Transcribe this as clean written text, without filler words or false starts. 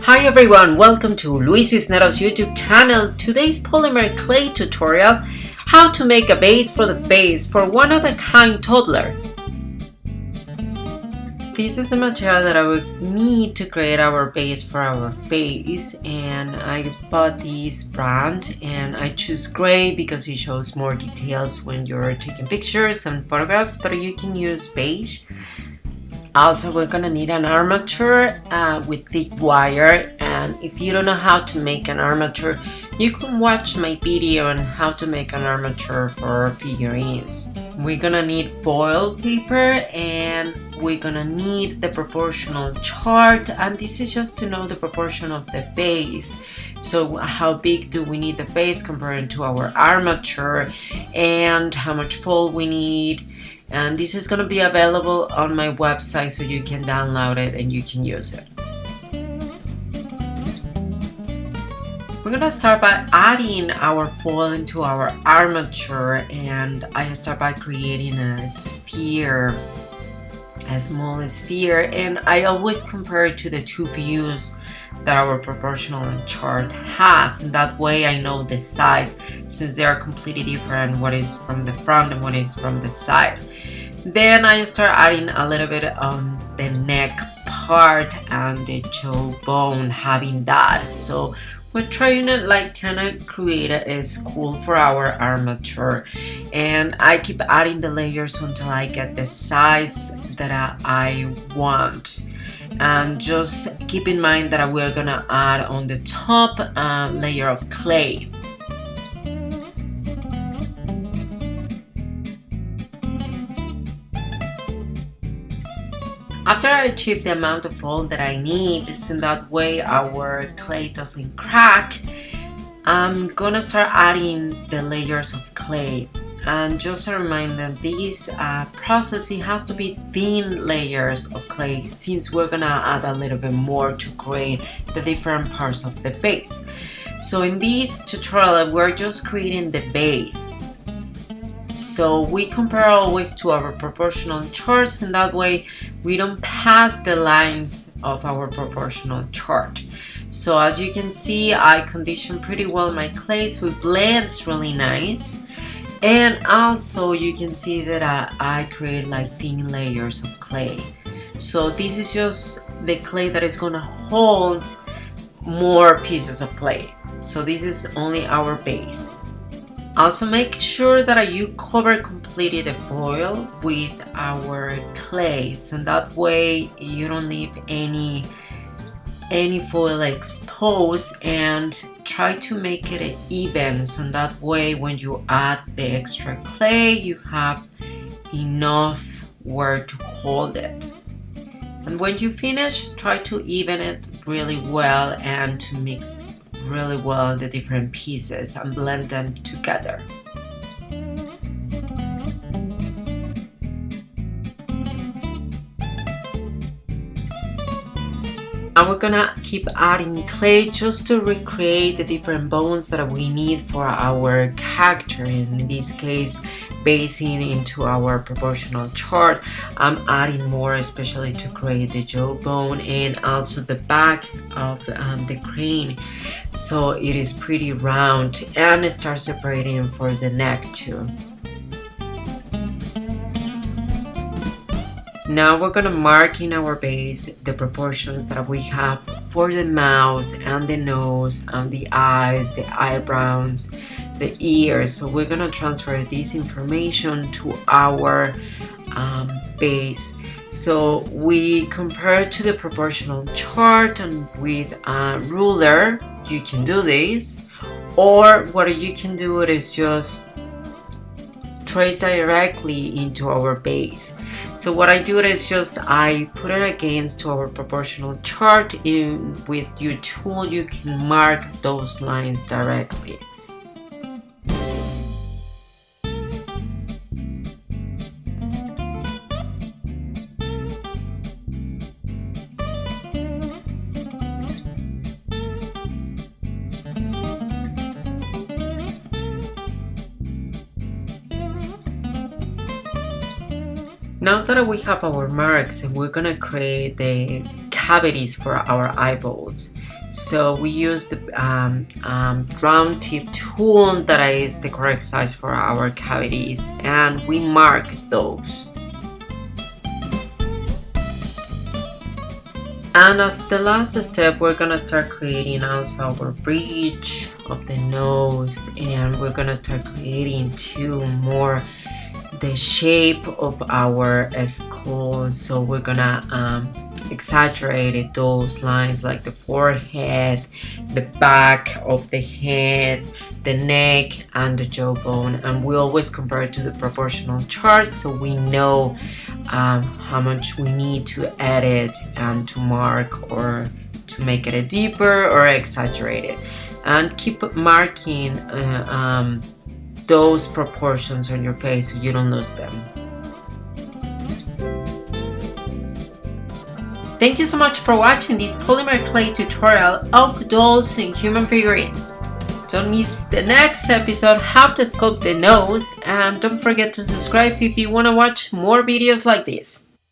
Hi everyone, welcome to Luis Cisneros YouTube channel. Today's Polymer Clay tutorial, how to make a base for the face for one-of-a-kind toddler. This is the material that I would need to create our base for our face, and I bought this brand and I choose gray because it shows more details when you're taking pictures and photographs, but you can use beige. Also, we're gonna need an armature with thick wire, and if you don't know how to make an armature, you can watch my video on how to make an armature for figurines. We're gonna need foil paper, and we're gonna need the proportional chart, and this is just to know the proportion of the face. So how big do we need the face compared to our armature, and how much foil we need. And this is going to be available on my website, so you can download it and you can use it. We're going to start by adding our foil into our armature, and I start by creating a sphere, a small sphere, and I always compare it to the two views that our proportional chart has, and that way I know the size, since they are completely different, what is from the front and what is from the side. Then I start adding a little bit on the neck part and the jawbone, having that. So we're trying to kind of create a skull for our armature, and I keep adding the layers until I get the size that I want. And just keep in mind that we're gonna add on the top layer of clay. After I achieve the amount of foil that I need, so that way our clay doesn't crack, I'm gonna start adding the layers of clay. And just a reminder, this process, it has to be thin layers of clay, since we're gonna add a little bit more to create the different parts of the face. So in this tutorial, we're just creating the base. So we compare always to our proportional charts, and that way we don't pass the lines of our proportional chart. So as you can see, I condition pretty well my clay, so it blends really nice. And also you can see that I create thin layers of clay. So this is just the clay that is gonna hold more pieces of clay. So this is only our base. Also make sure that you cover completely the foil with our clay, so that way you don't leave any foil exposed, and try to make it even, so that way when you add the extra clay you have enough where to hold it. And when you finish, try to even it really well and to mix really well the different pieces and blend them together. Now we're gonna keep adding clay just to recreate the different bones that we need for our character. In this case, basing into our proportional chart, I'm adding more, especially to create the jawbone and also the back of the crane, so it is pretty round, and start separating for the neck too. Now we're gonna mark in our base the proportions that we have for the mouth and the nose and the eyes, the eyebrows, the ears. So we're gonna transfer this information to our base. So we compare to the proportional chart, and with a ruler you can do this, or what you can do is just trace directly into our base. So what I do is just I put it against to our proportional chart. With your tool you can mark those lines directly. Now that we have our marks, and we're gonna create the cavities for our eyeballs. So we use the round tip tool that is the correct size for our cavities, and we mark those. And as the last step, we're gonna start creating also our bridge of the nose, and we're gonna start creating too more the shape of our skull. So we're gonna exaggerate those lines like the forehead, the back of the head, the neck, and the jawbone. And we always compare to the proportional chart so we know how much we need to edit and to mark or to make it deeper or exaggerate it. And keep marking those proportions on your face so you don't lose them. Thank you so much for watching this Polymer Clay tutorial, OOAK dolls and human figurines. Don't miss the next episode, how to sculpt the nose, and don't forget to subscribe if you want to watch more videos like this.